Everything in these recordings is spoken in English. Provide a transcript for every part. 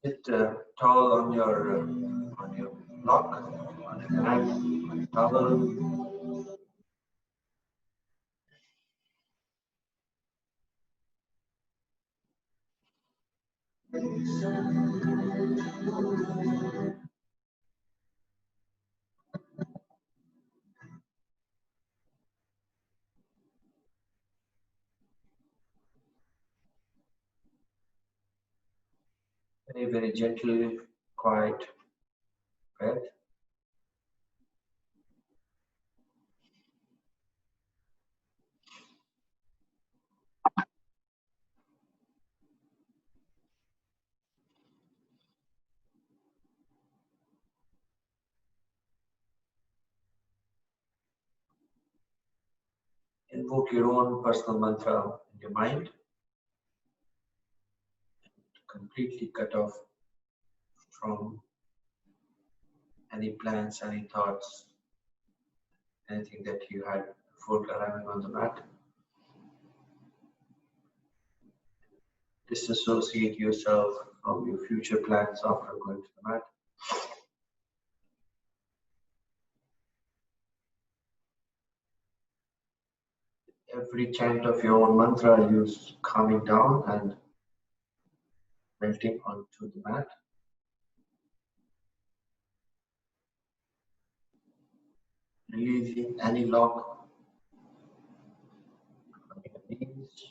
Sit tall on your block, on your mat, on a towel. Very, very gentle, quiet breath. Invoke your own personal mantra in your mind. Completely cut off from any plans, any thoughts, anything that you had before arriving on the mat. Disassociate yourself from your future plans after going to the mat. Every chant of your own mantra, you're calming down and melting onto the mat. Releasing any lock on your knees.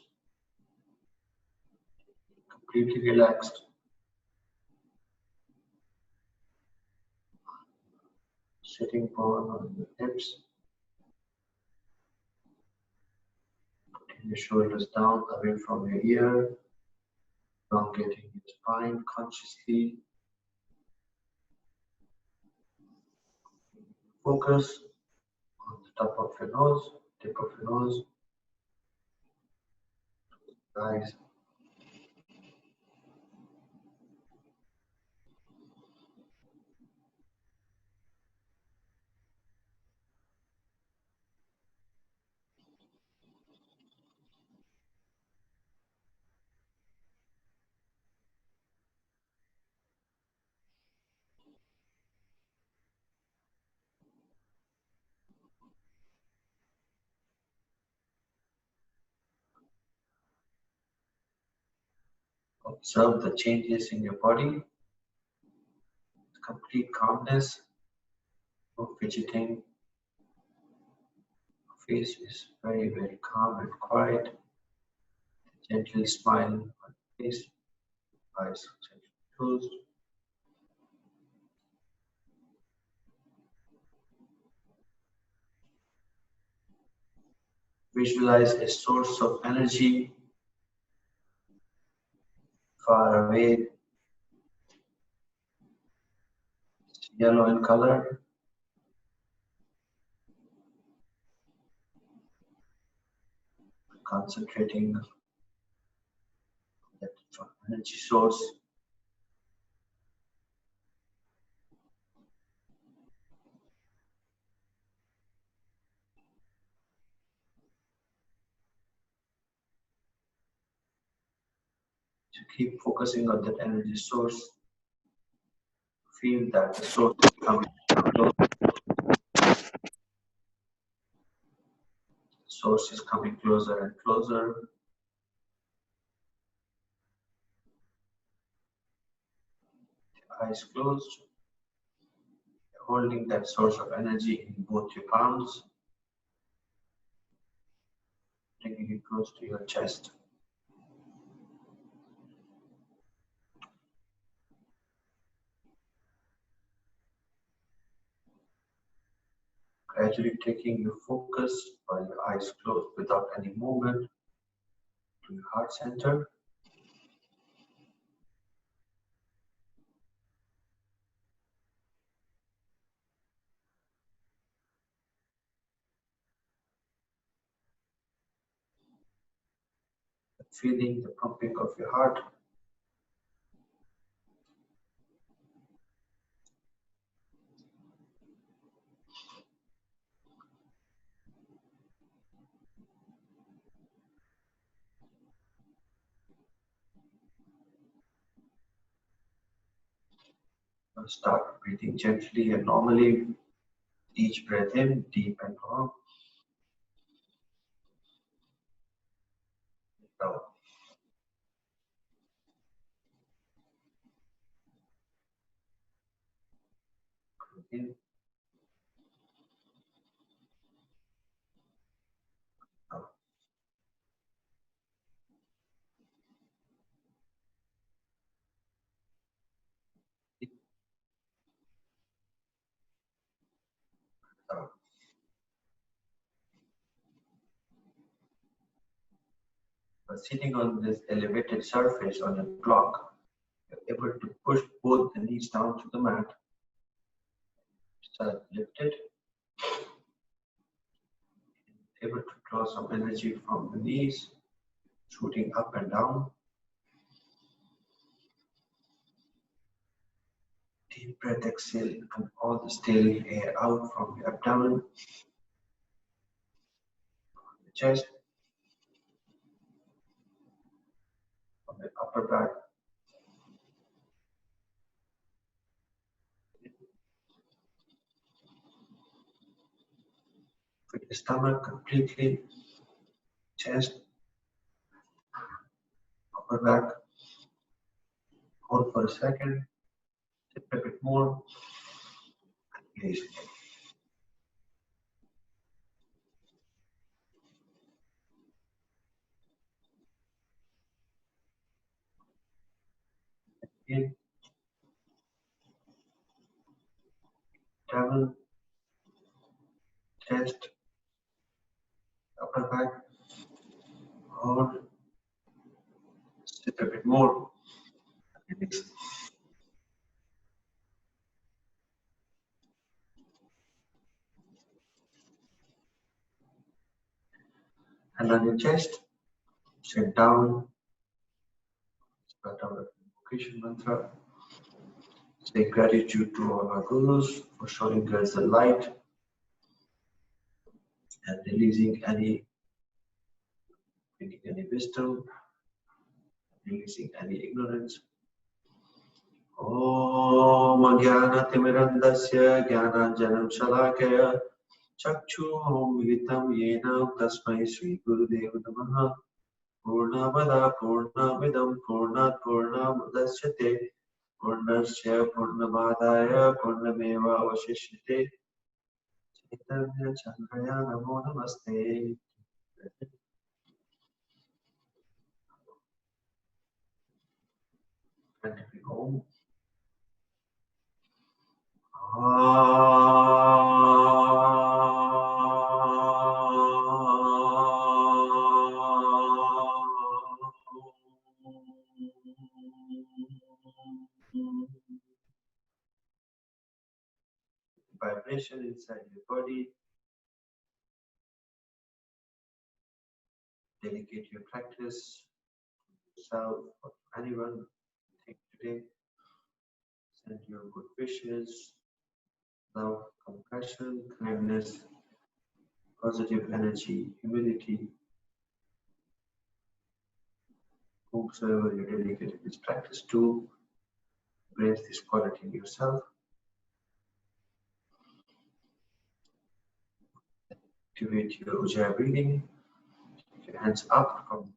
Completely relaxed. Sitting bone on your hips. Putting your shoulders down away from your ear. Elongating your spine consciously. Focus on the top of your nose, tip of your nose, eyes. Observe the changes in your body. Complete calmness, no fidgeting. Face is very, very calm and quiet. Gentle smile on the face, eyes gently closed. Visualize a source of energy far away, yellow in color. Concentrating on that energy source. To keep focusing on that energy source, feel that the source is coming closer. The source is coming closer and closer. Eyes closed. Holding that source of energy in both your palms, bringing it close to your chest. Gradually taking your focus while your eyes closed without any movement to your heart center. Feeling the pumping of your heart. Start breathing gently and normally. Each breath in, deep and long. Down. In, out. In, out. Sitting on this elevated surface on a block, you're able to push both the knees down to the mat. Start lifted. Able to draw some energy from the knees, shooting up and down. Deep breath, exhale, and all the stale air out from the abdomen, the chest, from the upper back, with the stomach completely, chest, upper back. Hold for a second, tip a bit more, release. In, abdomen, chest, upper back, hold, tip a bit more, release. And on your chest, sit down, start our invocation mantra. Say gratitude to all our gurus for showing us the light and releasing bringing any wisdom, releasing any ignorance. Om Jnanatimirandasya Jnananjanam Shalakaya Chakshum Militam Yena Tasmai Sri Gurudeva Namaha Purnamada Purnamidam Purnat Purnamudachyate Purnasya Purnamadaya Purnameva Avashishyate Chaitanya Chandraya Namo Namaste. Om. Vibration inside your body. Dedicate your practice to yourself or to anyone. Think today. Send your good wishes, love, compassion, kindness, positive energy, humility. Whomsoever you dedicate this practice to, embrace this quality in yourself. Activate your Ujjayi breathing. Your hands up from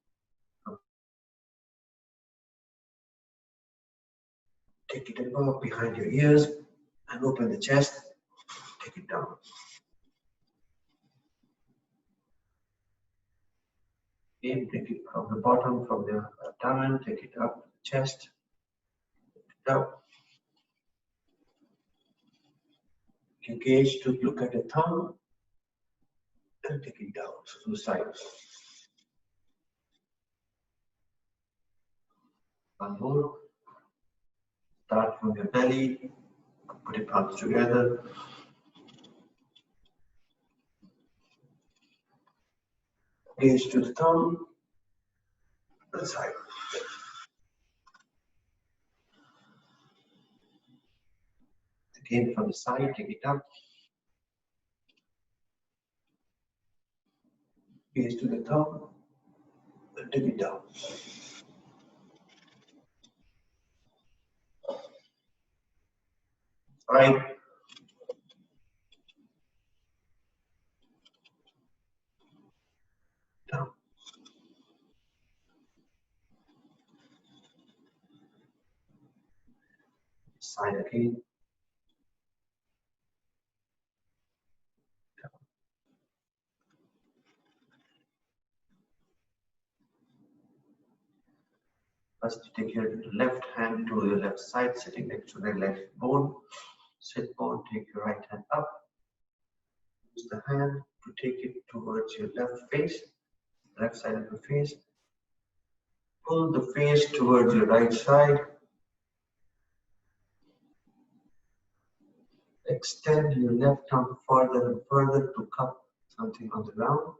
take it above behind your ears and open the chest. Take it down. Again, take it from the bottom, from the abdomen, take it up to the chest. Take it up. Engage to look at the thumb and take it down to the side. One more. Start from your belly, put your palms together. Gaze to the thumb, to the side. Again from the side, take it up. Gaze to the thumb, and take it down. side. Down. Side again. Down. First, take your left hand to your left side, sitting next to the left bone. Sit bone, take your right hand up. Use the hand to take it towards your left face, left side of the face. Pull the face towards your right side. Extend your left arm further and further to cup something on the ground.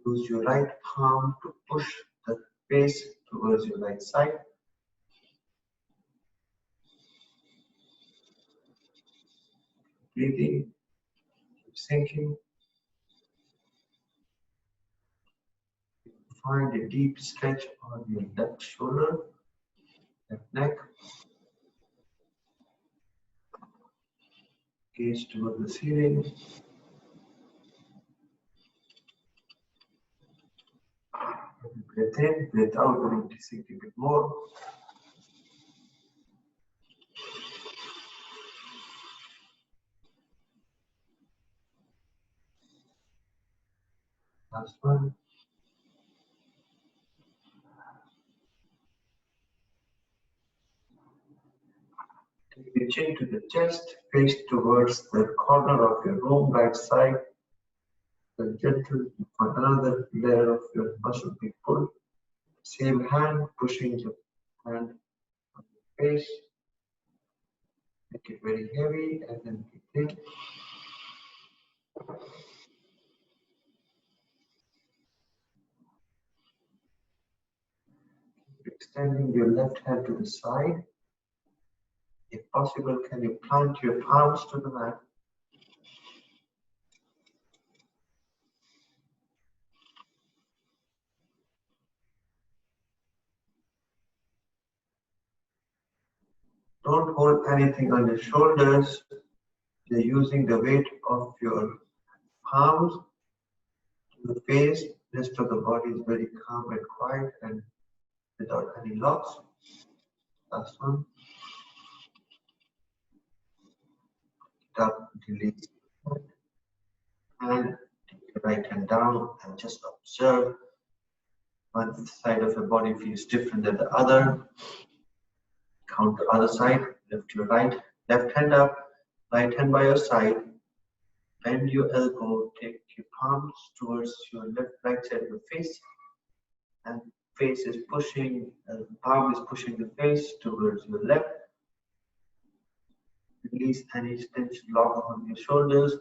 Use your right palm to push the face towards your right side. Breathing, keep sinking. Find a deep stretch on your left shoulder, left neck. Gaze toward the ceiling. Breathe in, breathe out, and sink a bit more. Last one. Take the chin to the chest, face towards the corner of your room, right side. Then gently find another layer of your muscle being pulled. Same hand, pushing the hand on the face. Make it very heavy and then breathe in. Extending your left hand to the side. If possible, can you plant your palms to the mat? Don't hold anything on your shoulders. You're using the weight of your palms to the face. Rest of the body is very calm and quiet and without any locks. Last one. Up, release. And take your right hand down and just observe. One side of your body feels different than the other. Count the other side. Lift your left hand up, right hand by your side. Bend your elbow. Take your palms towards your right side of the face. And face is pushing, palm is pushing the face towards your left. Release any tension lock on your shoulders.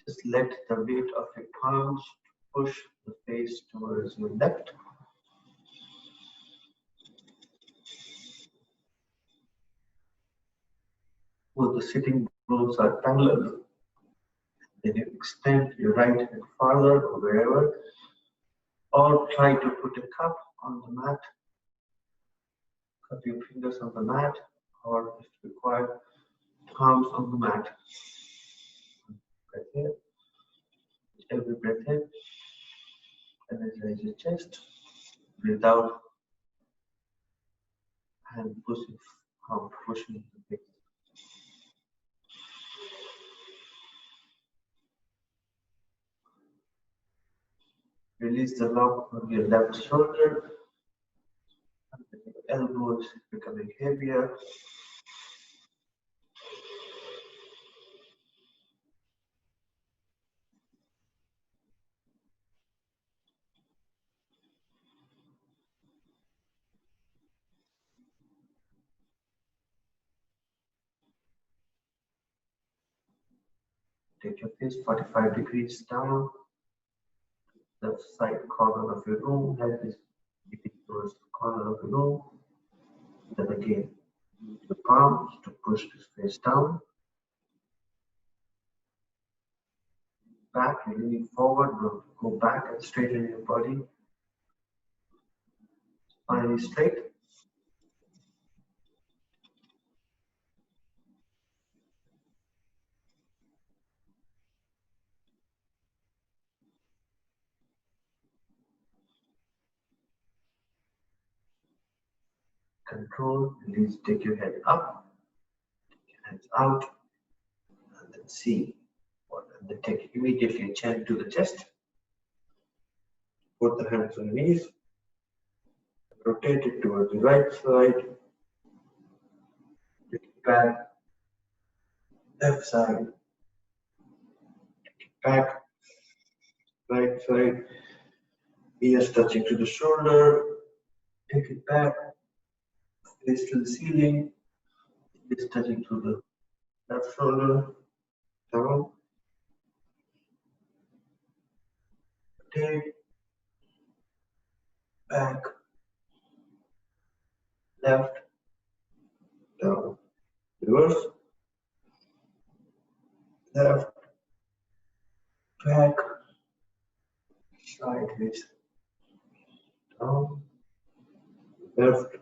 Just let the weight of your palms push the face towards your left. Both the sitting bones are parallel. Then you extend your right hand farther or wherever, or try to put a cup on the mat. Cup your fingers on the mat, or if required, palms on the mat. Breath in. Every breath in, energize your chest. Breathe out, and pushing the face. Release the lock on your left shoulder. Your elbows becoming heavier. Take your face 45 degrees down. Left side corner of your room. Head is leading towards the corner of your room. Then again, use your palms to push this face down. Back, you're leaning forward. Go back and straighten your body. Spine is straight. control, release, take your head up, hands out, and then see. And then take immediately a chin to the chest. Put the hands on knees. Rotate it towards the right side. Take it back. Left side. Take it back. Right side. Ears touching to the shoulder. Take it back. Face to the ceiling. Ears touching to the left shoulder. Down. Rotate. Back. Left. Down. Reverse. Left. Back. Sideways. Down. Left.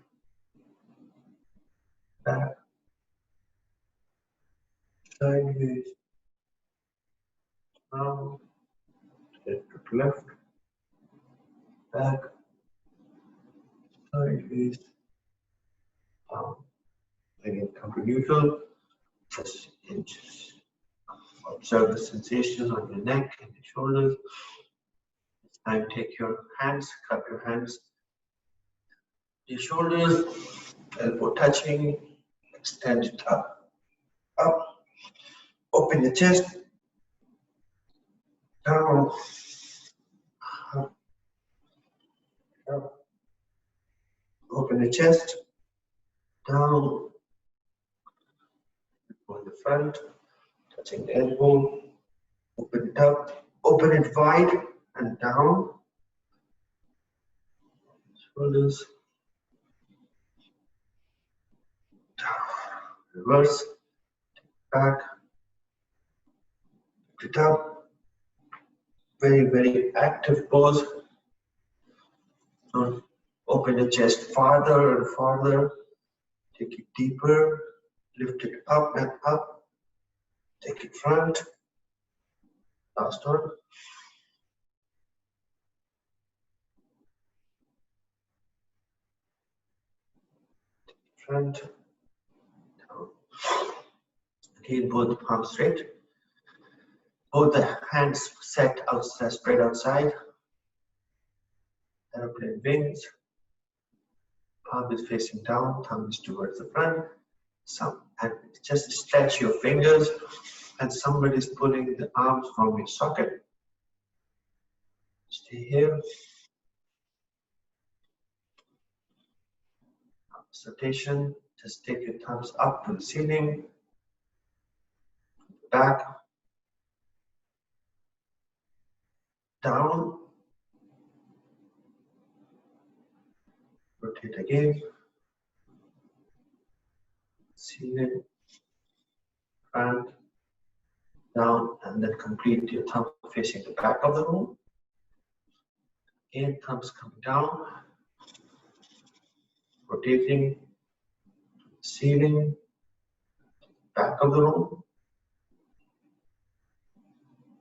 Back. Sideways. Down. Left to left. Back. Sideways. Down. Again, come to neutral. Just observe the sensation on your neck and your shoulders. And take your hands, cup your hands, your shoulders, elbow touching, extend it up, up, open the chest, down, up, up, open the chest, down, on the front, touching the elbow, open it up, open it wide and down, shoulders, down, reverse, back, lift it up, very, very active pose. So open the chest farther and farther, take it deeper, lift it up and up, take it front, last one. Front, down. Again, both palms straight. Both the hands set outside, spread outside. Aeroplane wings. Palm is facing down, thumb is towards the front. And just stretch your fingers, and somebody is pulling the arms from your socket. Stay here. Rotation. Just take your thumbs up to the ceiling. Back. Down. Rotate again. Ceiling. Front. Down, and then complete your thumb facing the back of the room. Again, thumbs coming down, rotating, ceiling, back of the room.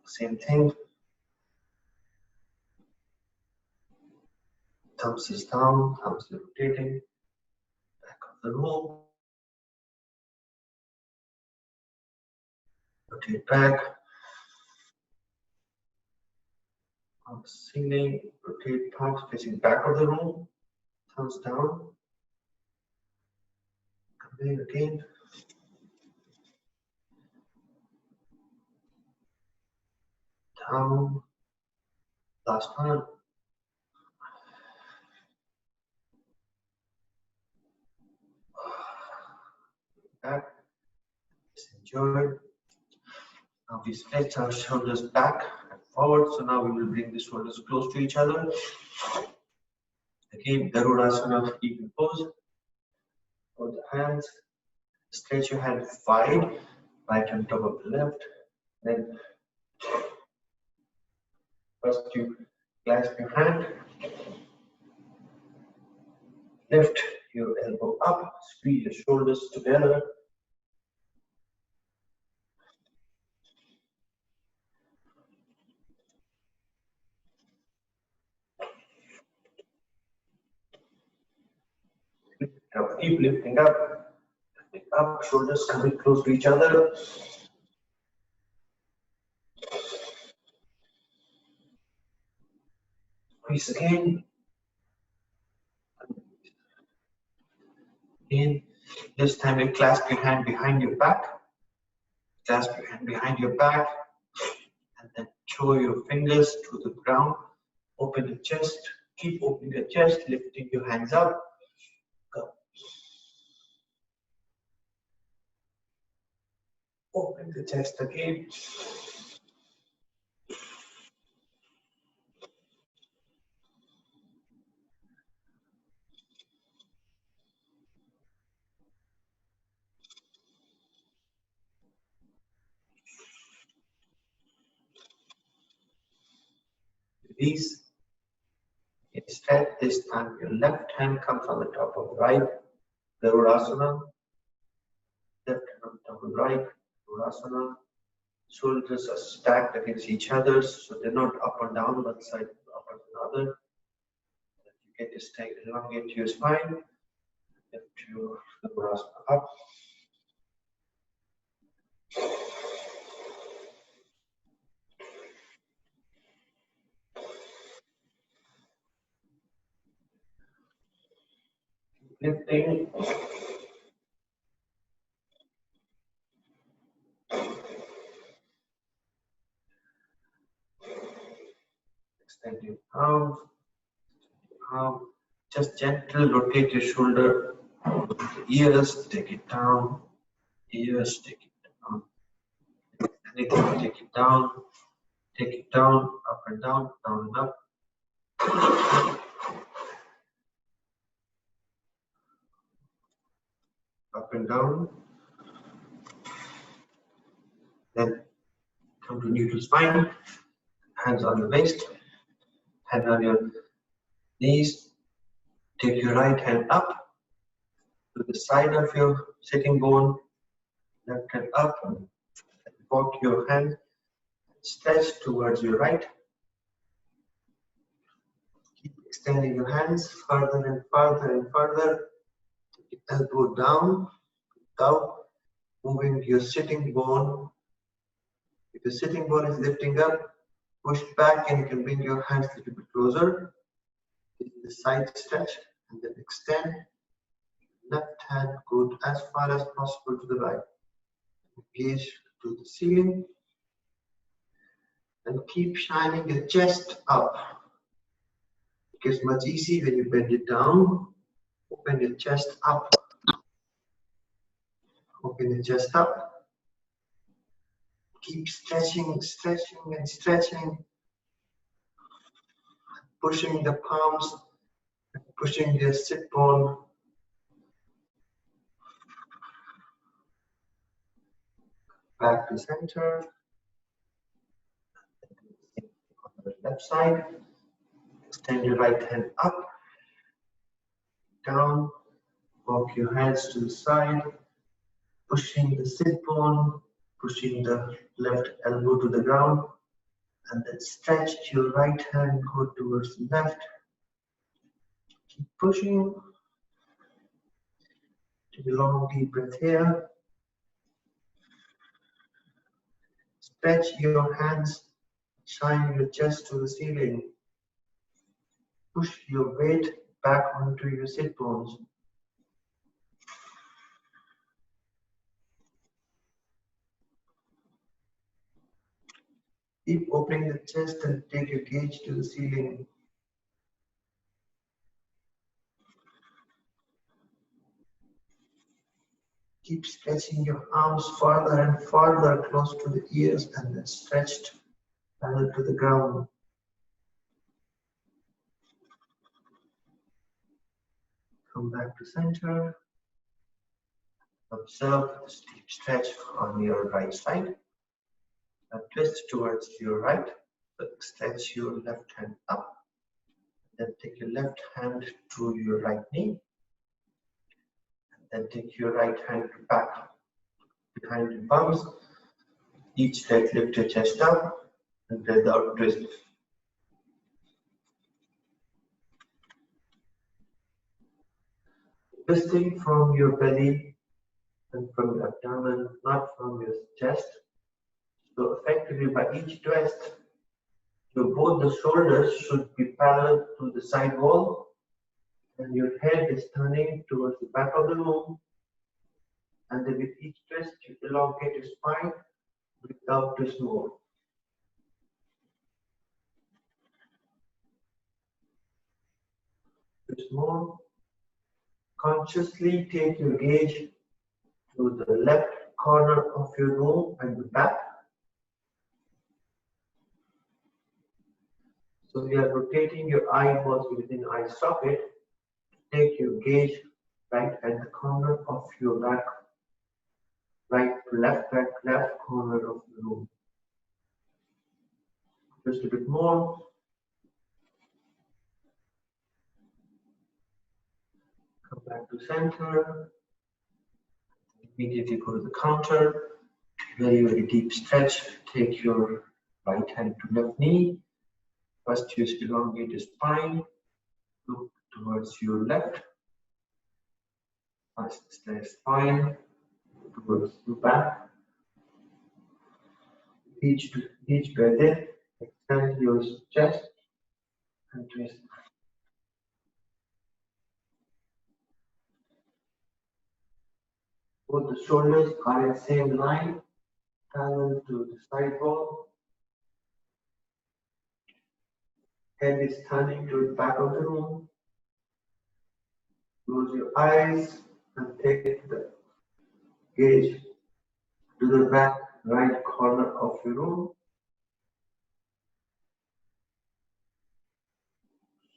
Same thing. Thumbs is down, thumbs is rotating, back of the room. Rotate back. Palms ceiling, rotate palms facing back of the room. Thumbs down. Come in again. Down. Last one. Back. Just enjoy. Now we stretch our shoulders back and forward. So now we will bring the shoulders close to each other. Again, Garudasana, even pose. Hold the hands. Stretch your hand wide, right on top of the left. Then first you clasp your hand. Lift your elbow up. Squeeze your shoulders together. Now keep lifting up, shoulders coming close to each other. Squeeze again. Again. This time you clasp your hand behind your back. Clasp your hand behind your back. And then show your fingers to the ground. Open the chest. Keep opening the chest, lifting your hands up. Go. Open the chest again. Release. Instead, this time your left hand comes on the top of the right. Garudasana. Left hand on top of the right. Garudasana. Shoulders are stacked against each other, so they're not up and down one side, up and another. You get to stay elongate your spine. Lift your Garudasana up. Lifting. Extend your arms. Just gentle rotate your shoulder. Ears, take it down. Ears, take it down. Anything, take it down. Take it down, up and down and up. Up and down. Then come to neutral spine. Hands on the waist. Hand on your knees. Take your right hand up to the side of your sitting bone. Left hand up. Walk your hand. Stretch towards your right. Keep extending your hands further and further and further. Elbow down. Moving your sitting bone. If your sitting bone is lifting up, push back and you can bring your hands a little bit closer. The side stretch and then extend. Left hand go as far as possible to the right. Gaze to the ceiling. And keep shining your chest up. It gets much easier when you bend it down. Open your chest up. Open your chest up. Keep stretching, stretching and stretching. Pushing the palms, pushing the sit bone. Back to center. On the left side. Extend your right hand up. Down. Walk your hands to the side. Pushing the sit bone. Pushing the left elbow to the ground. And then stretch your right hand, go towards the left. Keep pushing. Take a long deep breath here. Stretch your hands, shine your chest to the ceiling. Push your weight back onto your sit bones. Keep opening the chest and take your gaze to the ceiling. Keep stretching your arms farther and farther close to the ears and then stretched parallel to the ground. Come back to center. Observe the deep stretch on your right side. Now twist towards your right. So stretch your left hand up. Then take your left hand to your right knee. And then take your right hand back behind your palms. Each stretch, lift your chest up and breathe out, twist. twisting from your belly and from your abdomen, not from your chest. So effectively by each twist, both the shoulders should be parallel to the side wall and your head is turning towards the back of the room, and then with each twist you elongate your spine, without twist more. Twist more. Consciously take your gaze to the left corner of your room and the back. So we are rotating your eyeballs within eye socket. Take your gaze right at the corner of your back, right to left, back, left corner of the room. Just a bit more. Come back to center. Immediately go to the counter. Very, very deep stretch. Take your right hand to left knee. First, you elongate your spine. Look towards your left. First, spine towards the back. Each breath in, extend your chest and twist. Both the shoulders are in the same line, parallel to the side wall. Head is turning to the back of the room. Close your eyes and take the gaze to the back right corner of your room.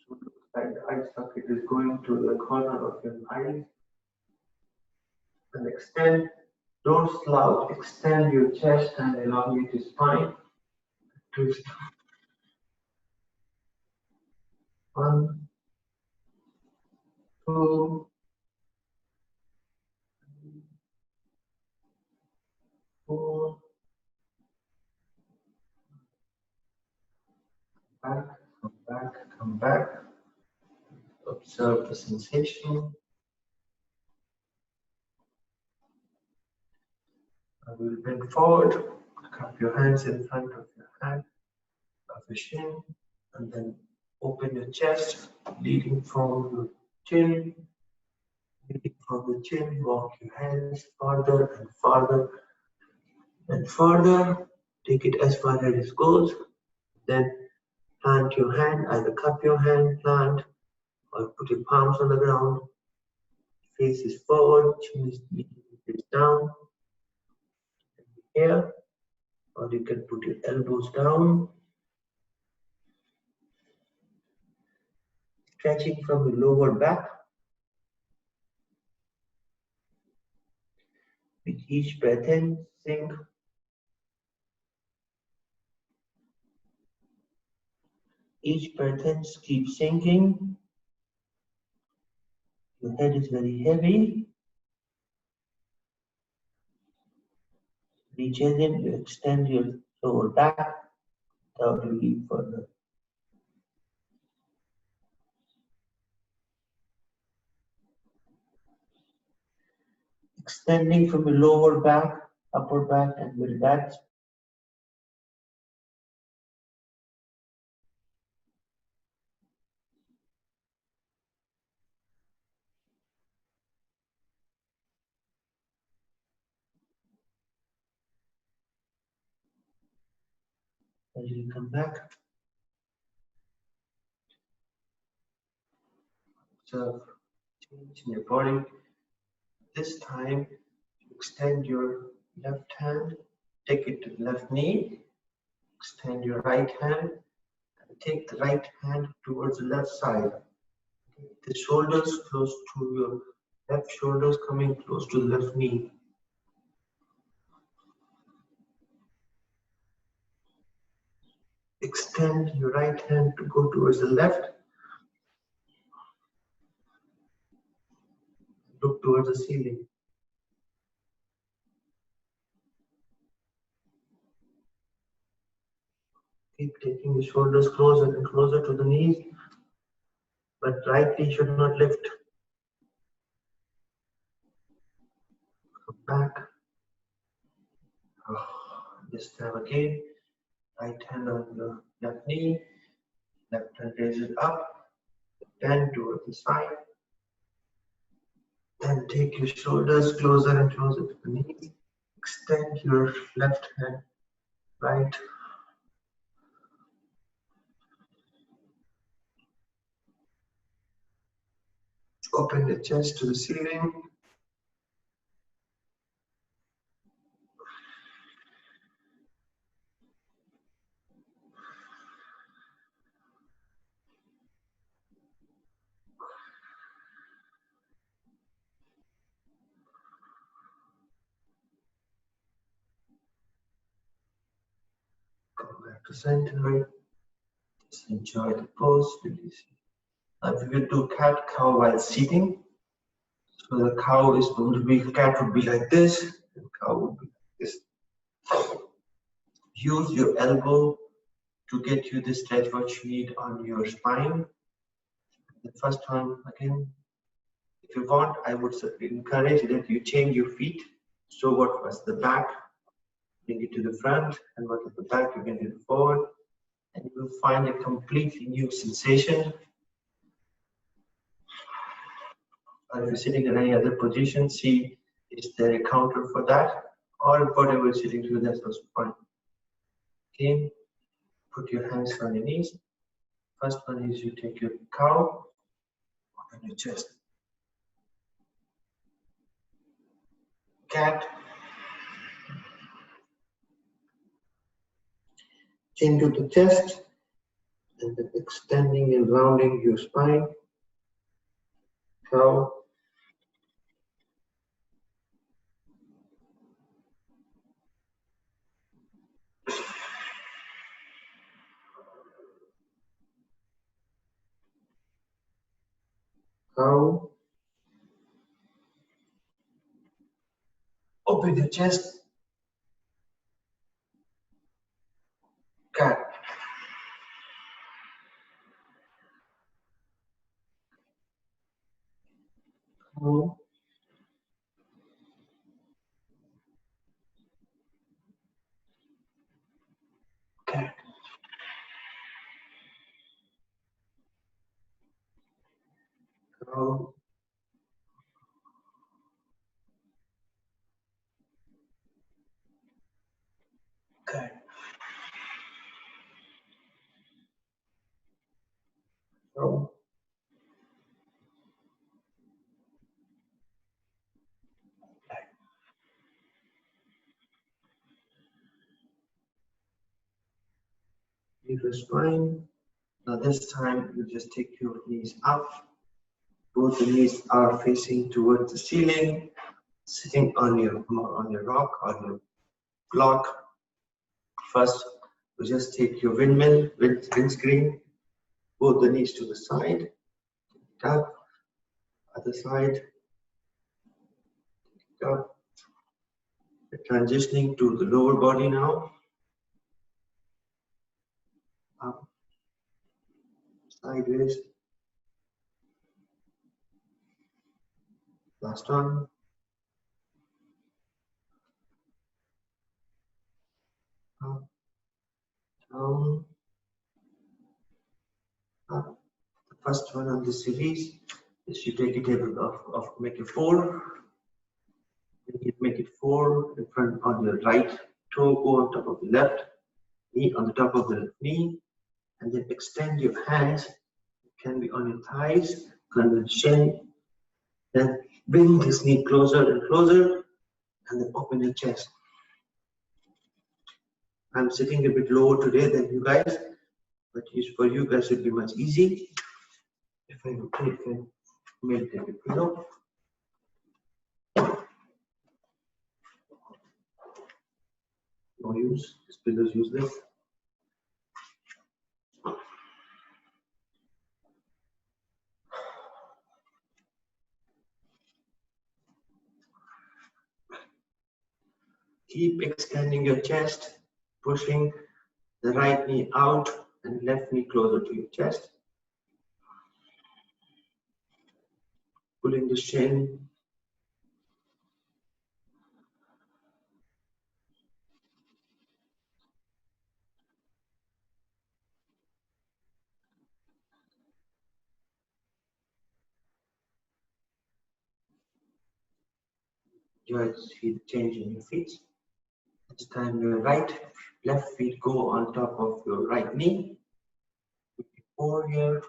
So looks like the eye socket is going to the corner of your eyes. And extend, don't slouch, extend your chest and elongate your spine. Twist. 1, 2, 4. Back, come back, come back. Observe the sensation. I will bend forward, cup your hands in front of your hand, of your shin, and then open your chest, leading from your chin. Leading from the chin, walk your hands farther and farther and farther. Take it as far as it goes. Then plant your hand, either cup your hand, plant, or put your palms on the ground. Face is forward, chin is down. Here, or you can put your elbows down. Stretching from the lower back. With each breath in, sink. Each breath in, keep sinking. Your head is very heavy. Reach in, you extend your lower back without you lean further. Extending from the lower back, upper back, and middle back. As you come back, observe change in your body. This time, extend your left hand, take it to the left knee, extend your right hand, and take the right hand towards the left side. The shoulders close to your left shoulders coming close to the left knee. Extend your right hand to go towards the left. Look towards the ceiling. Keep taking the shoulders closer and closer to the knees, but right knee should not lift. back. This time again, right hand on your left knee, left hand raise it up, bend toward the side. Then take your shoulders closer and closer to the knees. Extend your left hand right. Open the chest to the ceiling. Come back to center. Just enjoy the pose. Release. Now we will do cat cow while sitting. So the cow is going to be, cat would be like this, and cow would be like this. Use your elbow to get you the stretch what you need on your spine. The first one again, if you want, I would encourage that you change your feet. So what was the back, bring it to the front, and what was the back, you bring it forward, and you will find a completely new sensation. Or if you're sitting in any other position, see is there a counter for that, or whatever you're sitting to, that's also fine. Again, put your hands on your knees. First one is you take your cow on your chest. Cat. Chin to the chest, and then extending and rounding your spine. Cow. Cow. Open your chest. Cat. Cow. Cat. Cow. Cat. Cow. Leave your spine. Now this time you just take your knees up. Both the knees are facing towards the ceiling. Sitting on your rock or your block. First, you just take your windmill, windscreen, both the knees to the side, up, other side, up. You're transitioning to the lower body now. Up, sideways. Last one. Up, down, up. The first one on the series is you take a table of make it 4. Make it 4 in front on your right toe, go on top of the left knee, on the top of the left knee, and then extend your hands. It can be on your thighs, on the shin. Then bring this knee closer and closer, and then open your chest. I'm sitting a bit lower today than you guys, but for you guys it will be much easy. If I take a military pillow. No use, this pillow is useless. Keep extending your chest, pushing the right knee out and left knee closer to your chest. Pulling the shin. Enjoy the change in your feet. This time your left feet go on top of your right knee. Over here,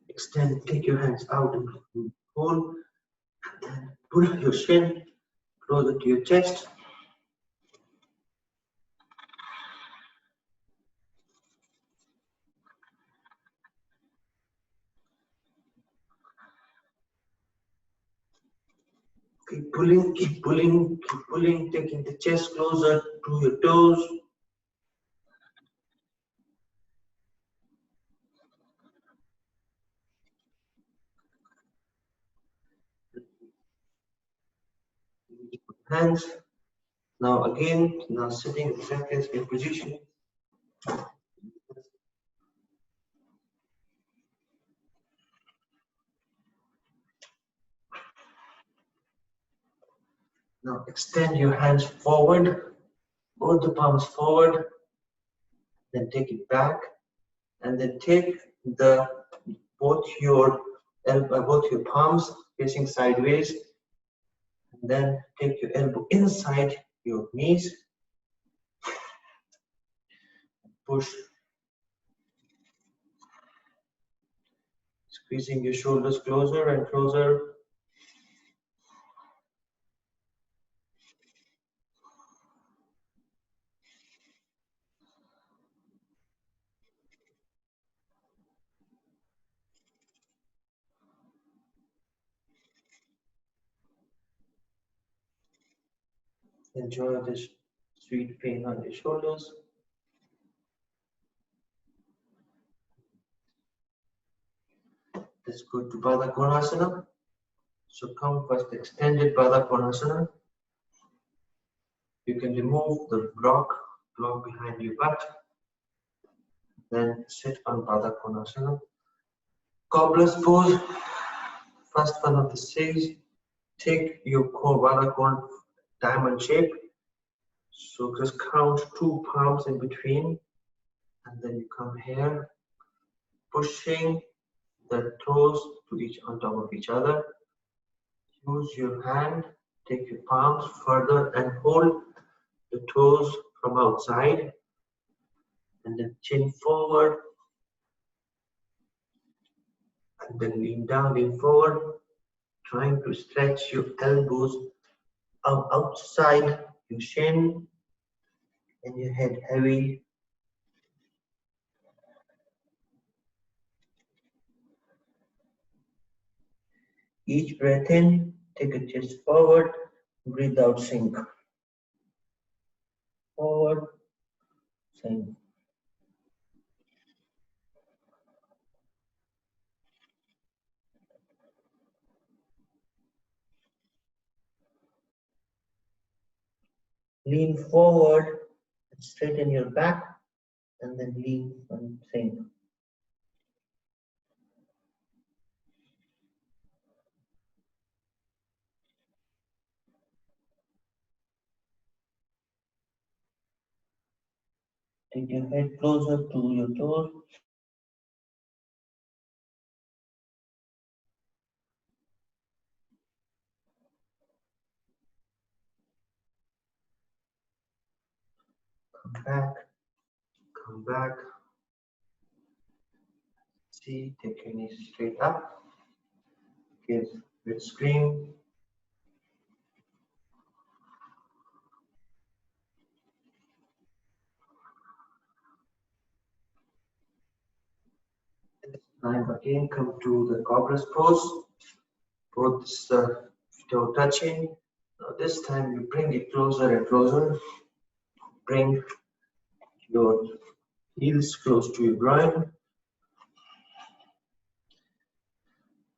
extend, take your hands out and hold, and then pull your shin closer to your chest. Keep pulling, keep pulling, keep pulling, taking the chest closer to your toes. Hands. Now again, now sitting exactly as in position. Now extend your hands forward, both the palms forward, then take it back, and then take the both your palms facing sideways, and then take your elbow inside your knees, push, squeezing your shoulders closer and closer. Enjoy this sweet pain on your shoulders. Let's go to Baddha Konasana. So come first extended Baddha Konasana. You can remove the block behind your butt. Then sit on Baddha Konasana. Cobbler's pose. First one of the six. Take your core Baddha Kon diamond shape. So just count 2 palms in between. And then you come here, pushing the toes to each on top of each other. Use your hand, take your palms further and hold the toes from outside, and then chin forward, and then lean down, lean forward, trying to stretch your elbows outside your shin and your head heavy. Each breath in, take a chest forward, breathe out, sink. Forward, sink. Lean forward, straighten your back, and then lean and sink. Take your head closer to your toes. Come back, come back. See, take your knees straight up. Give it scream. This time again, come to the cobbler's pose. Both toe touching. Now this time you bring it closer and closer. Bring your heels close to your groin.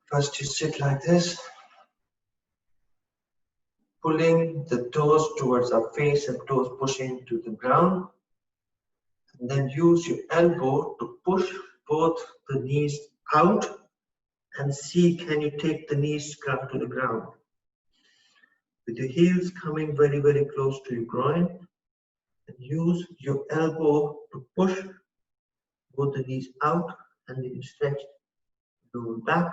First you sit like this, pulling the toes towards our face and toes pushing to the ground. And then use your elbow to push both the knees out and see, can you take the knees to the ground. With your heels coming very, very close to your groin, and use your elbow to push both the knees out, and then you stretch, lower back,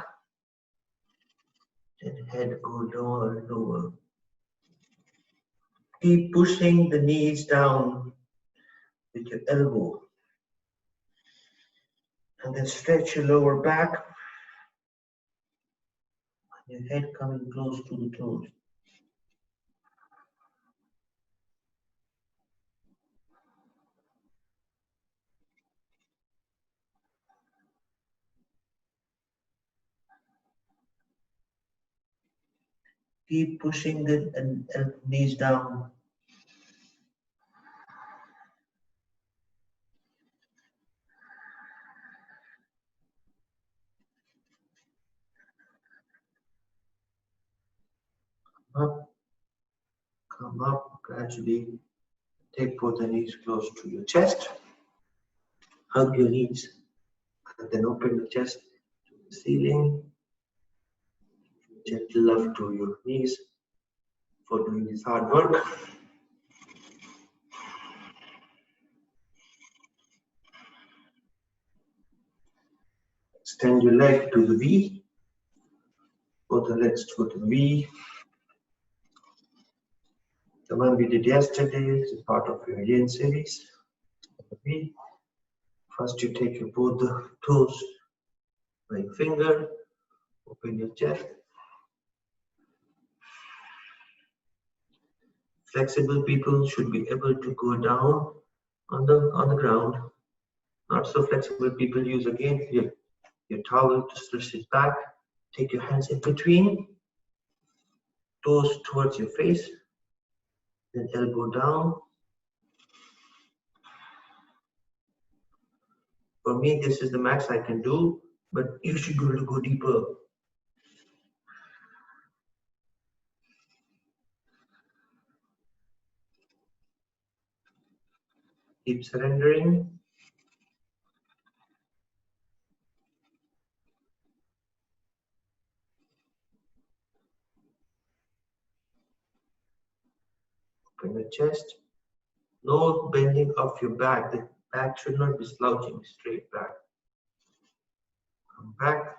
and head go lower, lower. Keep pushing the knees down with your elbow. And then stretch your lower back. Your head coming close to the toes. Keep pushing the knees down. Up, come up gradually. Take both the knees close to your chest. Hug your knees and then open the chest to the ceiling. Gentle love to your knees for doing this hard work. Extend your leg to the V. Both the legs to the V. The one we did yesterday is part of your yin series. V. First you take your both the toes by finger. Open your chest. Flexible people should be able to go down on the ground. Not so flexible people use again your towel to stretch it back. Take your hands in between, toes towards your face, then elbow down. For me, this is the max I can do, but you should be able to go deeper. Keep surrendering. Open the chest. No bending of your back. The back should not be slouching, straight back. Come back.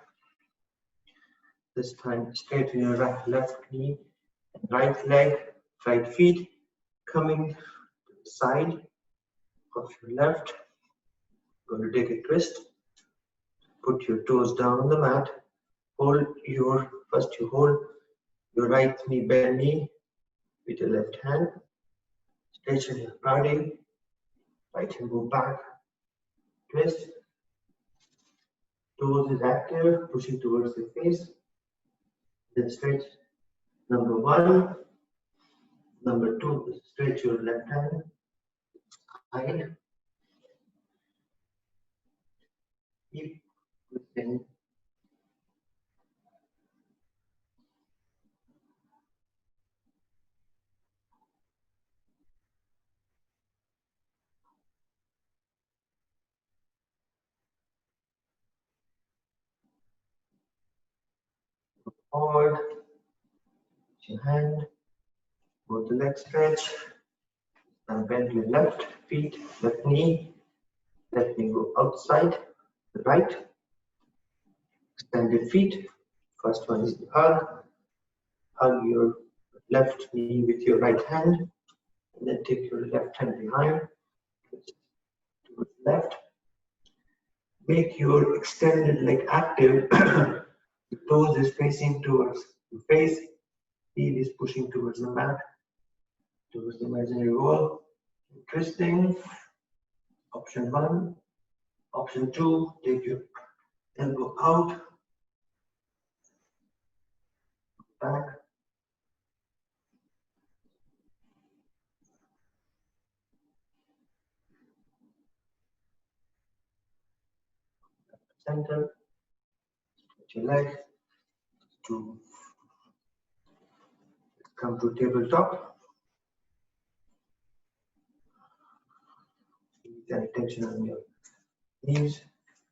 This time straighten your left knee, right leg, right feet coming to the side of your left. Going to take a twist. Put your toes down on the mat. First you hold your right knee, bend knee with your left hand. Straighten your body. Right hand go back. Twist. Toes is active, pushing towards the face. Then stretch. Number 1. Number 2, stretch your left hand. Side. Keep twisting. Forward. Your hand. Both the legs stretch. And bend your left feet, left knee. Let me go outside, the right. Extend your feet. First one is the hug. Hug your left knee with your right hand. And then take your left hand behind. Towards left. Make your extended leg active. The toes is facing towards your face. Heel is pushing towards the mat, towards the imaginary wall. Twisting. Option 1. Option 2, take your elbow out, back. Center. Stretch your leg to come to tabletop. Any tension on your knees.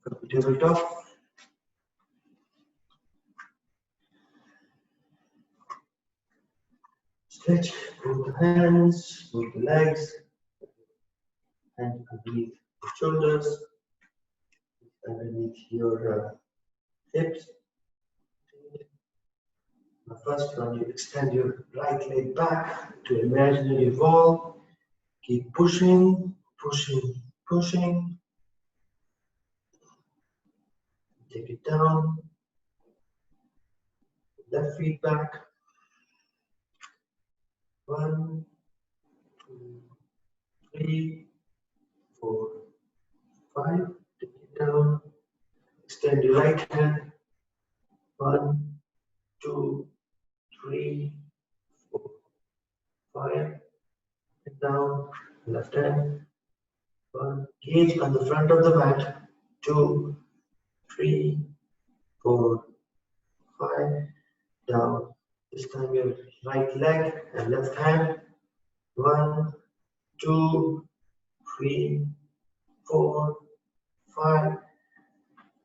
Come to tabletop. Stretch both the hands, both the legs, and underneath the shoulders, underneath your hips. The first one, you extend your right leg back to imaginary wall. Keep pushing, pushing, pushing. Take it down. Left feet back. 1, 2, 3, 4, 5. Take it down. Extend your right hand. 1, 2, 3, 4, 5. Get down. Left hand. 1. Gauge on the front of the mat. 2, 3, 4, 5. Down. This time your right leg and left hand. 1, 2, 3, 4, 5.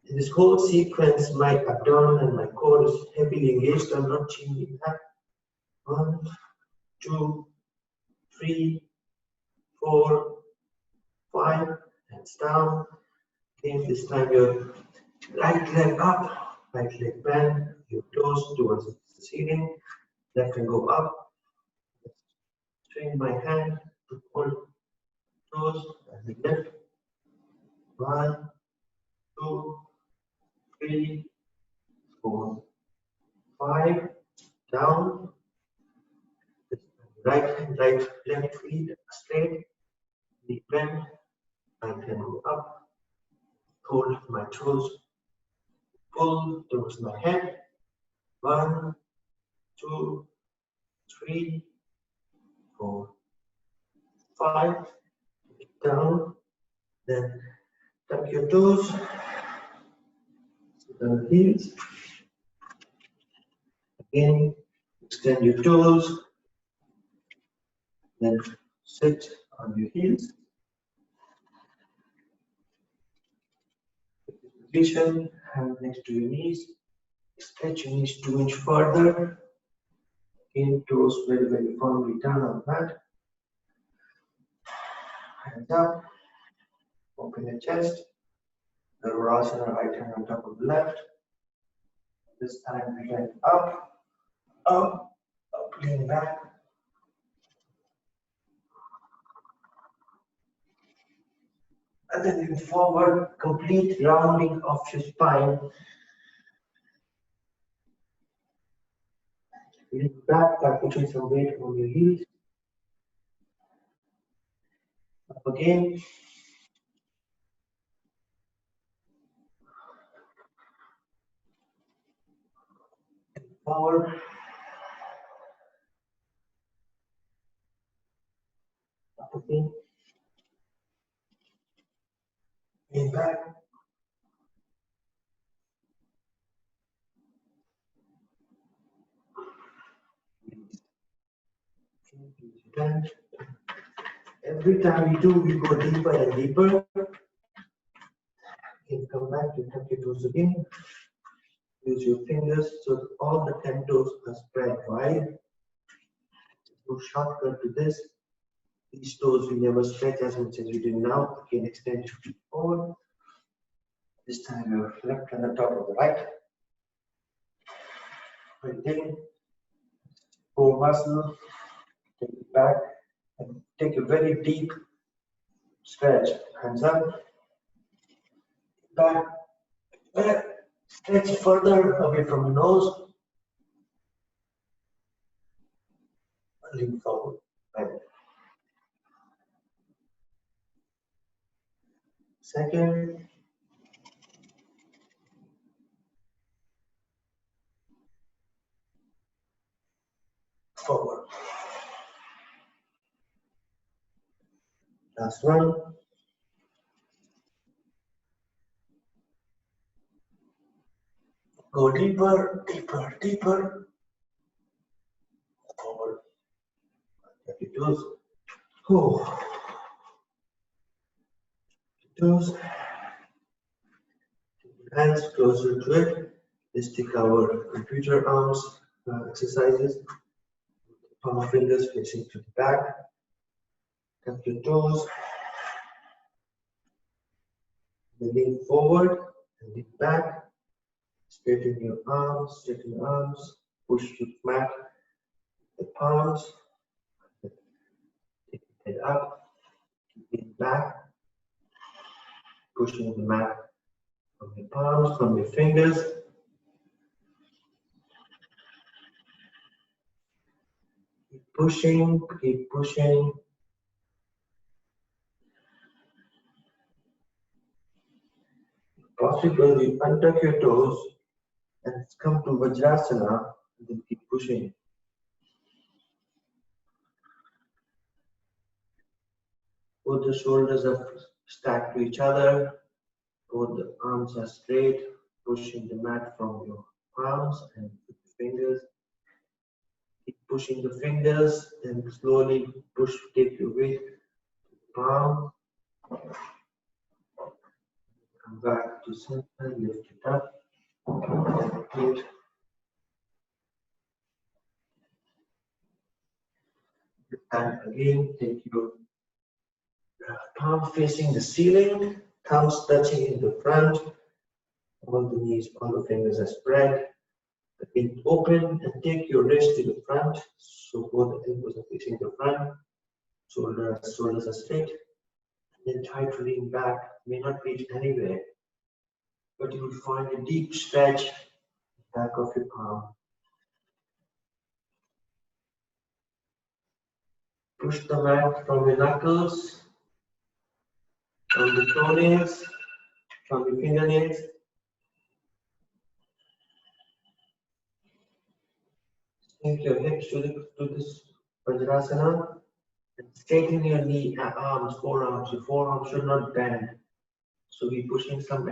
In this whole sequence, my abdomen and my core is heavily engaged. I'm not changing that. 1, 2, 3, 4, 5. Hands down. Again, this time your right leg up, right leg bend, your toes towards the ceiling. Left can go up. Strain my hand to pull toes and the lift. 1, 2, 3, 4, 5. Down. Right hand, right, left feet straight. Knee bend. I can go up. Hold my toes. Pull towards my head. 1, 2, 3, 4, 5. Down. Then tuck your toes. The heels. Again, extend your toes. Then sit on your heels. Position, hand next to your knees. Stretch your knees 2 inches further. Again, toes very, very firmly down on the mat. Hands up. Open the chest. The Virasana, right hand on top of the left. This time we get up, up, up, lean back. And then lean forward, complete rounding of your spine. Lean back by putting some weight on your heels. Up again. Forward. Up again. Lean back. Every time you do, you go deeper and deeper. You can come back, you tuck your toes again. Use your fingers so that all the 10 toes are spread wide. No shortcut to this. These toes we never stretch as much as we do now. Again, extend your feet forward. This time your left on the top of the right. Breathe in. Core muscle. Take it back and take a very deep stretch. Hands up. Back. Back. Stretch further away from the nose. Lean forward. Bend. Second. Forward. Last one. Go deeper, deeper, deeper. Forward. Tap your toes. Oh. Toes. Hands closer to it. Let's take our computer arms exercises. Palm of fingers facing to the back. Tap your toes. Then lean forward and lean back. Straighten your arms, straighten your arms. push the mat, the palms, take the head up, keep it back, pushing the mat from your palms, from your fingers. Keep pushing, keep pushing. If possible, you untuck your toes and come to Vajrasana and then keep pushing. Both the shoulders are stacked to each other, both the arms are straight, pushing the mat from your palms and fingers. Keep pushing the fingers, then slowly push, take your weight to the palm. Come back to center, lift it up. Repeat. And again, take your palm facing the ceiling, thumbs touching in the front, all the knees, all the fingers are spread. Again, open and take your wrist to the front, so both the elbows are facing the front, shoulders are straight. Then try to lean back, may not reach anywhere, but you will find a deep stretch back of your palm. Push the mat from your knuckles, from the toenails, from your fingernails. Sink your hips to this Vajrasana and straighten your knee, arms, forearms. Your forearms should not bend. So we're pushing some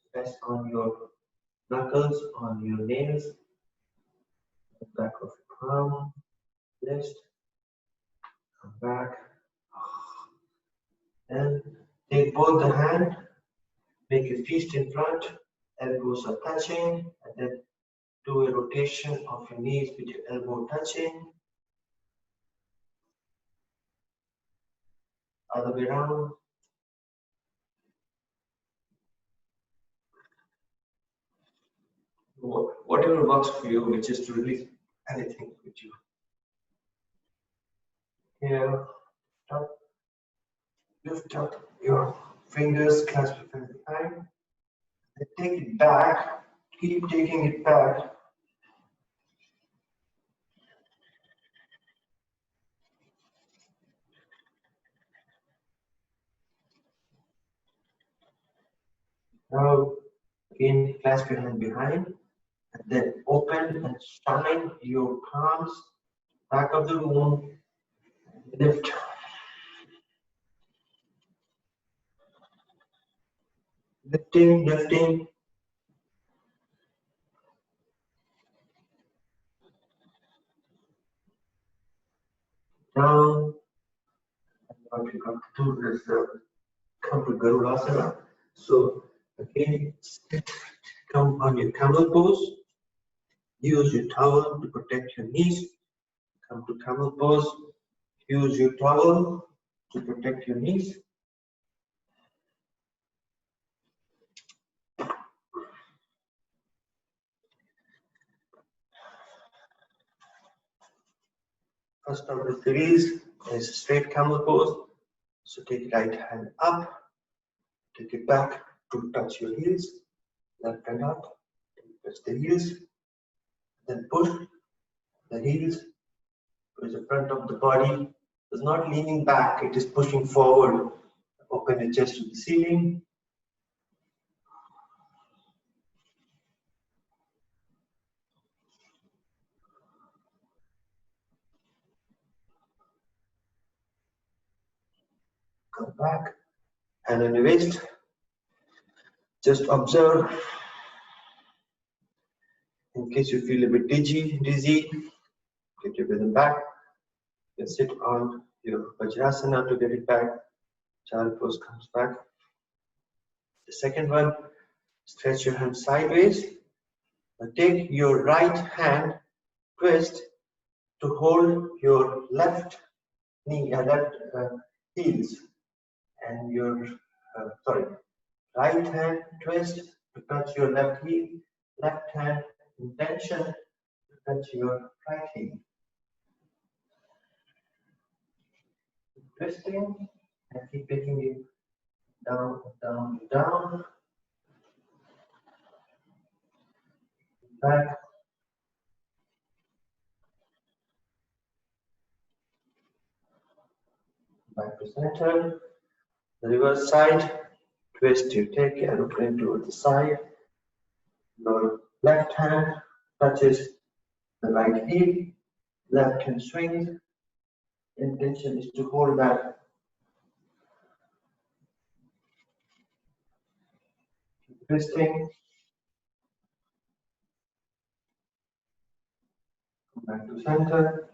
stress on your knuckles, on your nails, the back of your palm, lift, come back, and take both the hand, make a fist in front, elbows are touching, and then do a rotation of your knees with your elbow touching. Other way around. Whatever works for you, which is to release anything with you. Here, lift up your fingers, clasp your fingers behind. Take it back, keep taking it back. Now, again, clasp your hand behind, and then open and shine your palms back of the room. Lift. Lifting, lifting. Down. And what you have to do is come to Garudasana. So, again, come on your camel pose. Use your towel to protect your knees. Come to camel pose. Use your towel to protect your knees. First of the series is straight camel pose. So take right hand up, take it back to touch your heels, left hand up, touch the heels, then push the heels towards the front of the body. It's not leaning back, it is pushing forward. Open your chest to the ceiling. Come back, hand on your waist. Just observe. In case you feel a bit dizzy, get your rhythm back. You can sit on your Vajrasana to get it back. Child pose comes back. The second one, stretch your hand sideways. Now take your right hand, twist to hold your left knee, left heels, and your right hand twist to touch your left heel, left hand intention to touch your right heel. Twisting and keep taking it down, down, down, back, back to center. The reverse side, twist, you take your aeroplane towards the side. Your left hand touches the right heel, left hand swings. Intention is to hold that. Twisting, come back to center.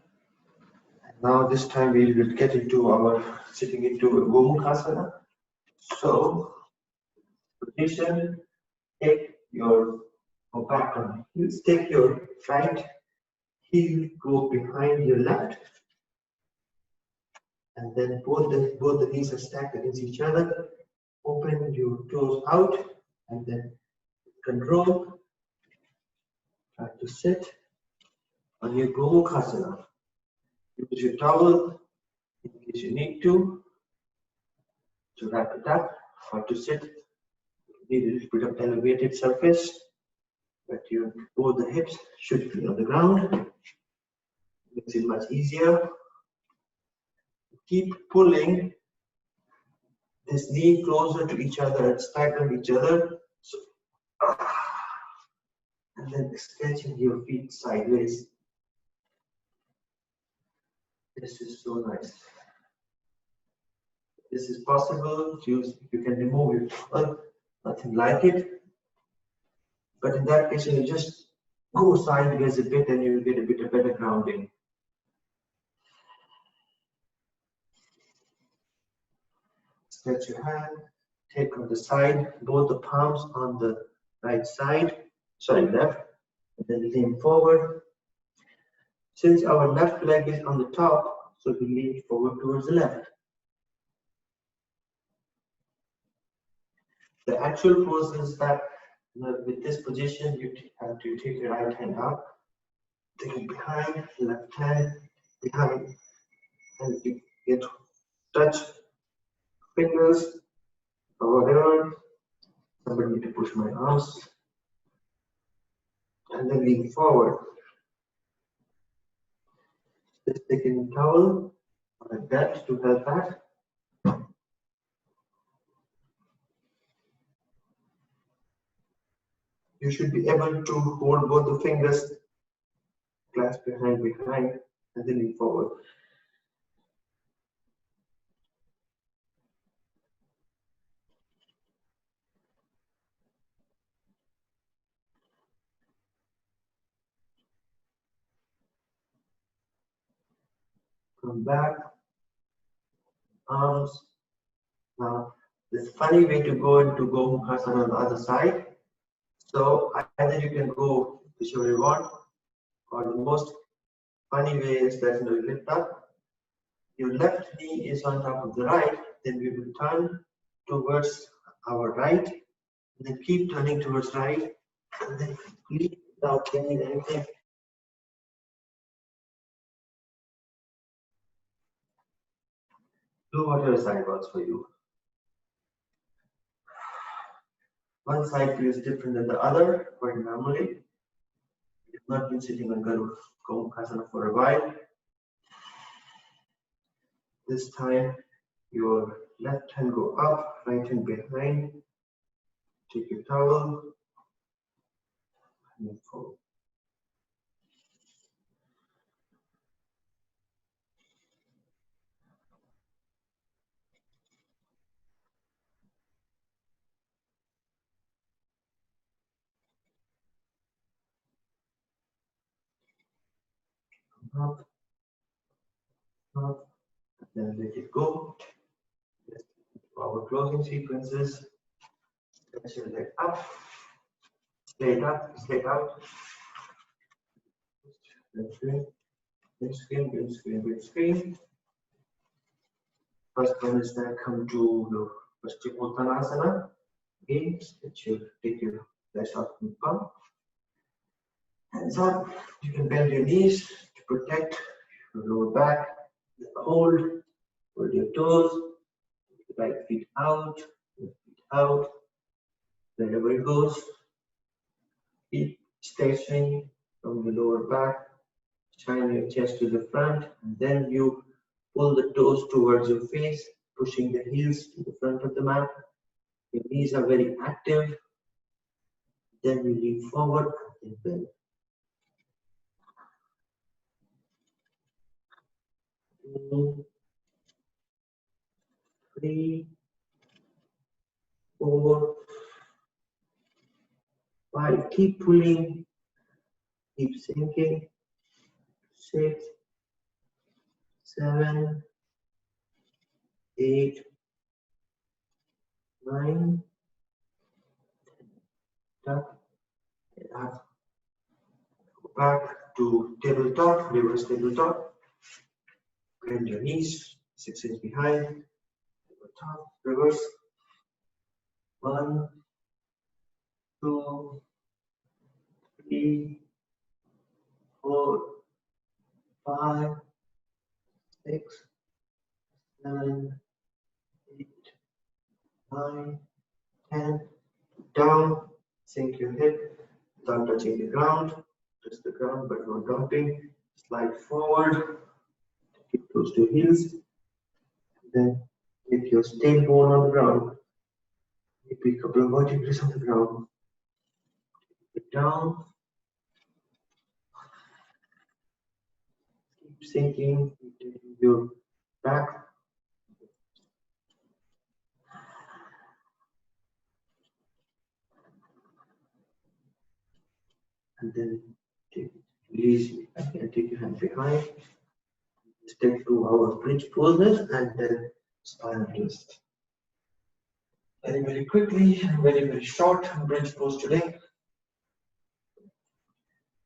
And now this time we will get into our sitting into a Gomukhasana. So, position, take your, go back on heels, take your right heel, go behind your left, and then both the knees are stacked against each other. Open your toes out, and then control. Try to sit on your Gomukhasana. Use your towel in case you need to wrap it up, or to sit. You need a little bit of elevated surface, but both the hips should be on the ground. Makes it much easier. Keep pulling this knee closer to each other and staggering each other. So, and then stretching your feet sideways. This is so nice. This is possible. You can remove your towel, nothing like it. But in that case, you just go sideways a bit and you will get a bit of better grounding. Stretch your hand, take on the side, both the palms on the right side, sorry, left, and then lean forward. Since our left leg is on the top, so we lean forward towards the left. The actual pose is that with this position, you have to take your right hand up, take it behind, left hand behind, and you get touch fingers or whatever. Somebody need to push my arms, and then lean forward. Just taking a towel like that to help that. You should be able to hold both the fingers, clasp your hand behind, and then lean forward. Come back, arms. Now, there's a funny way to go into Gomukhasana on the other side. So either you can go whichever you want, or the most funny way is that you lift up. Your left knee is on top of the right, then we will turn towards our right, and then keep turning towards right, and then lean without bending anything. Do whatever side works for you. One side feels different than the other, quite normally. You've not been sitting on Gomukhasana for a while. This time, your left hand go up, right hand behind. Take your towel and move forward. Up, up, and then let it go. Our closing sequences. Stretch your leg up, straight out. Big screen, big screen, big screen, big screen. First one is that come to the Paschimottanasana. Again, take your flesh out from the palm. Hands up. You can bend your knees to protect your lower back. Hold your toes. Right feet out, left feet out. Wherever it goes, keep stretching from the lower back. Shine your chest to the front, and then you pull the toes towards your face, pushing the heels to the front of the mat. Your knees are very active. Then you lean forward and bend. 2, 3, 4, 5. Keep pulling, keep sinking. 6, 7, 8, 9. Tuck it up. Go back to tabletop, reverse tabletop. Bend your knees, 6 inches behind. Tabletop, reverse. 1, 2, 3, 4, 5, 6, 7, 8, 9, 10. Down, sink your hip without touching the ground. Touch the ground but not dumping. Slide forward, keep close to heels. Then take your tailbone on the ground. Maybe a couple of vertebrae on the ground. Keep it down. Keep sinking, keep taking your back. And then release and take your hand behind. Step to our bridge poses and then spinal twist. Very, very quickly, very, very short bridge pose today.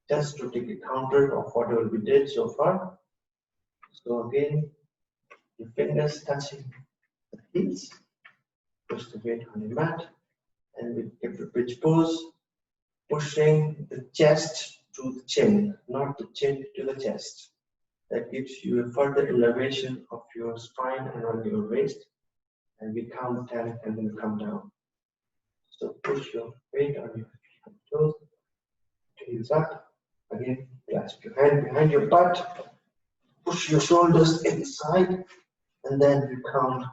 Just to take a counter of whatever we did so far. So again, your fingers touching the heels, push the weight on your mat, and we give the bridge pose, pushing the chest to the chin, not the chin to the chest. That gives you a further elevation of your spine and on your waist. And we count 10 and then come down. So push your weight on your toes, heels up. Again, clasp your hand behind your butt, push your shoulders inside, and then you count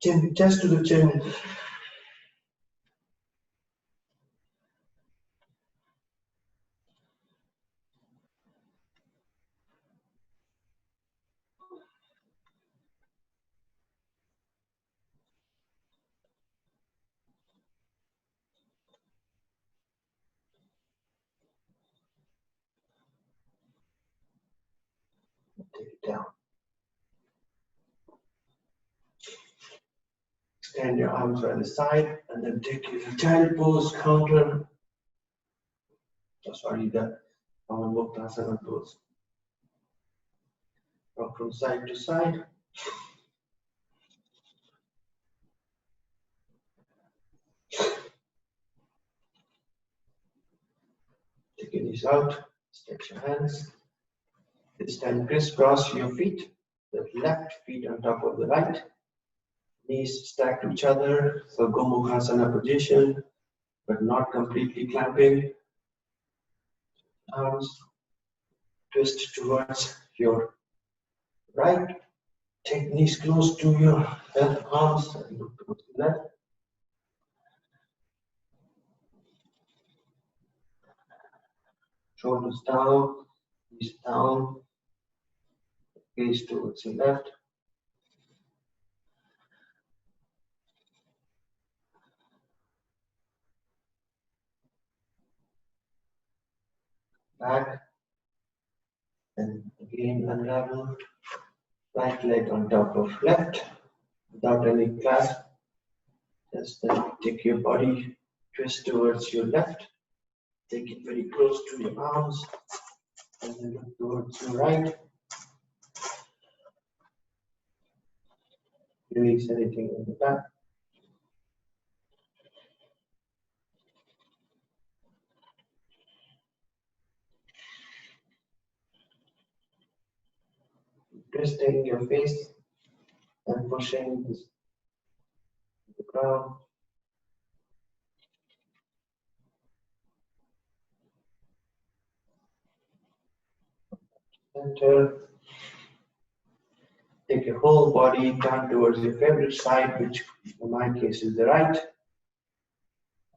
chin, chest to the chin. Take it down. Extend your arms by the side, and then take your child pose, counter. Oh, sorry, the Muktasana pose. Rock from side to side. Take your knees out, stretch your hands. This time crisscross your feet, the left feet on top of the right. Knees stack to each other, so Gomukhasana position, but not completely clamping. Arms twist towards your right. Take knees close to your arms and look towards the left. Shoulders down, knees down, gaze towards the left. Back, and again unravel. Right leg on top of left, without any clasp. Just then take your body, twist towards your left. Take it very close to your arms, and then look towards your right. Release anything in the back. twisting your face and pushing this to the ground. Center. Take your whole body, turn towards your favorite side, which in my case is the right.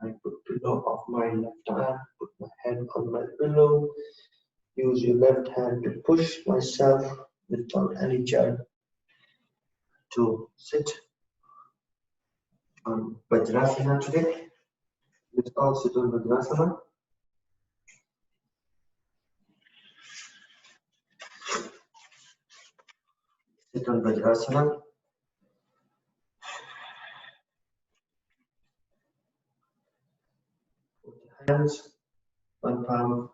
I put pillow of my left arm, put my head on my pillow. Use your left hand to push myself without any jerk to sit on Vajrasana today. Let's all sit on Vajrasana. Sit on Vajrasana. Put your hands, one palm,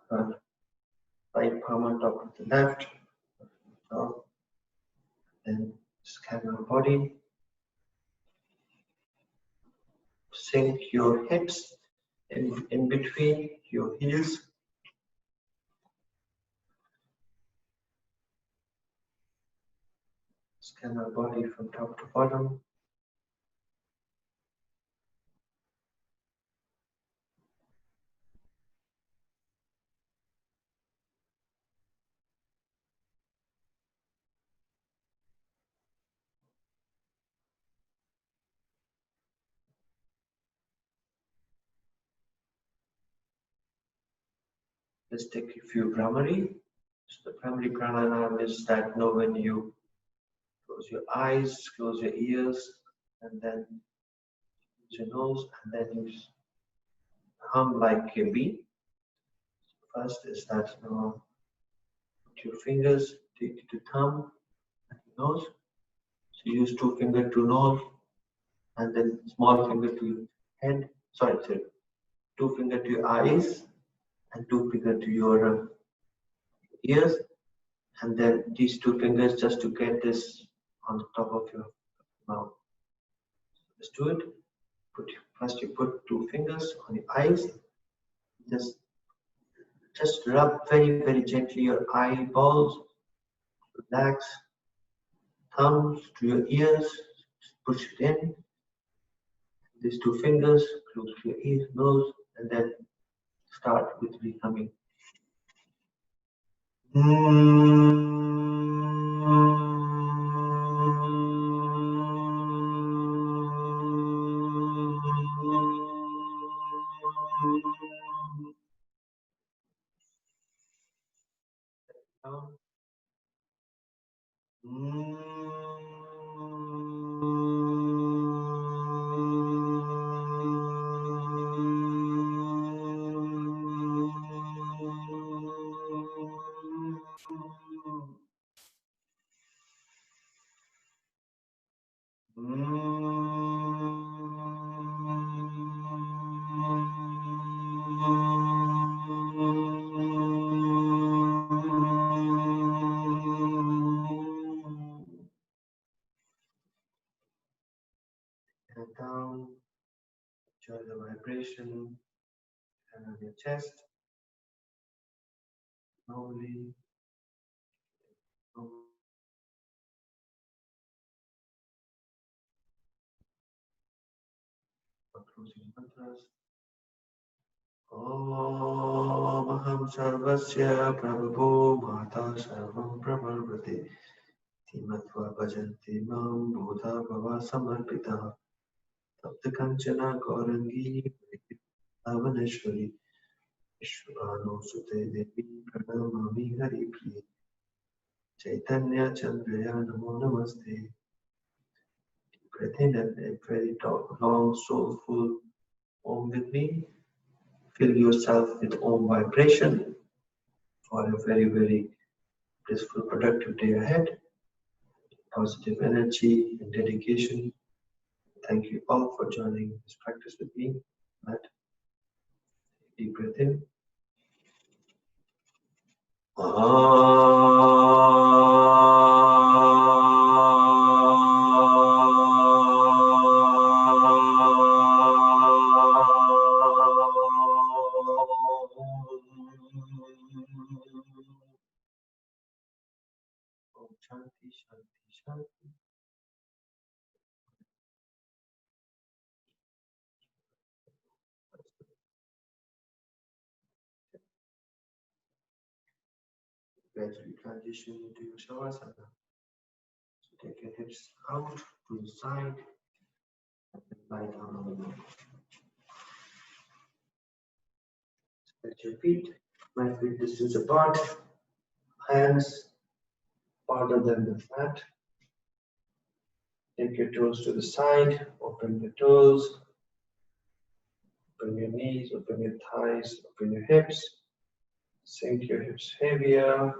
right palm on top of the left. Then scan our body. Sink your hips in between your heels. Scan our body from top to bottom. Let's take a few Brahmari. So the Brahmari pranayama is that know when you close your eyes, close your ears, and then use your nose, and then you hum like a bee. First is that put your fingers, take the thumb and your nose. So use two fingers to nose, and then small finger to your head. Sorry, two finger to your eyes, and two finger to your ears, and then these two fingers just to get this on the top of your mouth. Let's do it. First you put two fingers on your eyes. Just rub very gently your eyeballs. Relax. Thumbs to your ears. Push it in. These two fingers close to your ears, nose, and then start with humming. Down. And down, enjoy the vibration and on your chest. Slowly, closing mantras. Om Aham Sarvasya Prabhu Mata Sarvam Pravarvate Timatva Bhajanti Mam Bodha Bhava Samarpita Tapta Kanchana Gaurangi Avaneshwari Ishvano Sute Devi Pranamami Hari Priya Chaitanya Chandraya Namo Namaste. Breathe in and a very long, soulful Om with me. Fill yourself with Om vibration for a very blissful, productive day ahead. Positive energy and dedication. Thank you all for joining this practice with me. Deep breath in. Shanti, Shanti, Shanti. Gradually transition into your Shavasana. So take your hips out to the side and lie down on the mat. Stretch your feet, my feet distance apart, hands farther than the mat. Take your toes to the side, open your toes, open your knees, open your thighs, open your hips. Sink your hips heavier.